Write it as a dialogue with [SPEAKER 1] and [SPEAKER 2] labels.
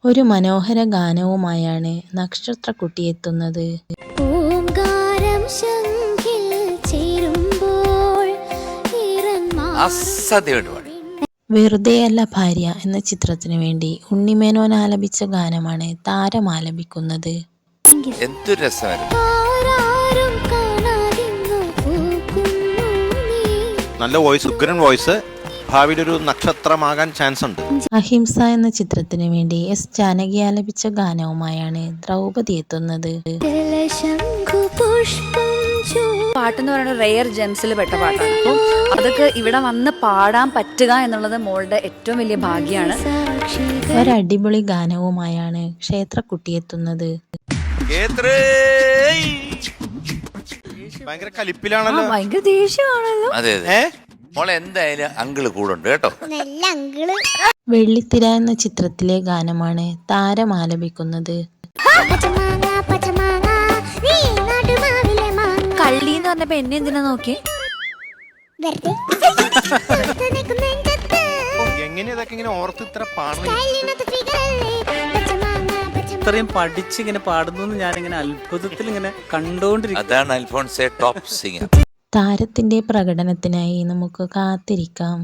[SPEAKER 1] ഒരു മനോഹര ഗാനവുമായാണ് നക്ഷത്രക്കുട്ടി എത്തുന്നത്.
[SPEAKER 2] ഓംകാരം ശംഖിൽ ചേരുമ്പോൾ
[SPEAKER 1] വെറുതെയല്ല ഭാര്യ എന്ന ചിത്രത്തിനു വേണ്ടി ഉണ്ണിമേനോൻ ആലപിച്ച ഗാനമാണ് താരം ആലപിക്കുന്നത്.
[SPEAKER 3] എന്തൊരു രസമായിരുന്നു.
[SPEAKER 4] നല്ല വോയിസ്, ഉഗ്രൻ വോയിസ്. ഭാവിയിൽ ഒരു നക്ഷത്രമാകാൻ ചാൻസ് ഉണ്ട്.
[SPEAKER 1] അഹിംസ എന്ന ചിത്രത്തിനു വേണ്ടി എസ് ജാനകി ആലപിച്ച ഗാനവുമായാണ് ദ്രൗപദി എത്തുന്നത്.
[SPEAKER 5] പാട്ടെന്ന് പറയുന്നത് റെയർ ജെംസിൽ പെട്ട പാട്ടാണ്. അപ്പം അതൊക്കെ ഇവിടെ വന്ന് പാടാൻ പറ്റുക എന്നുള്ളത് മോളുടെ ഏറ്റവും വലിയ ഭാഗ്യമാണ്.
[SPEAKER 1] ഒരടിപൊളി ഗാനവുമായാണ് ക്ഷേത്രക്കുട്ടി എത്തുന്നത്.
[SPEAKER 4] ഭയങ്കര കലിപ്പിലാണല്ലോ,
[SPEAKER 5] ഭയങ്കര ദേഷ്യമാണല്ലോ.
[SPEAKER 3] അതെ അതെ, മോളെ എന്തായാലും അങ്കിള് കൂടുണ്ട് കേട്ടോ.
[SPEAKER 1] വെള്ളിത്തിര എന്ന ചിത്രത്തിലെ ഗാനമാണ് താരം ആലപിക്കുന്നത്.
[SPEAKER 5] കള്ളി എന്ന് പറഞ്ഞപ്പോ എന്നെ എന്തിനാ നോക്കി?
[SPEAKER 4] എങ്ങനെ ഇതൊക്കെ ഇങ്ങനെ ഓർത്ത് ഇത്ര പാടുന്നു?
[SPEAKER 6] ഇത്രയും പഠിച്ചിങ്ങനെ പാടുന്നു ഞാനിങ്ങനെ അത്ഭുതത്തിൽ ഇങ്ങനെ കണ്ടോണ്ടിരിക്കും.
[SPEAKER 3] അതാണ് അൽഫോൺസെ ടോപ്പ് സിംഗർ.
[SPEAKER 1] താരത്തിന്റെ പ്രകടനത്തിനായി നമുക്ക് കാത്തിരിക്കാം.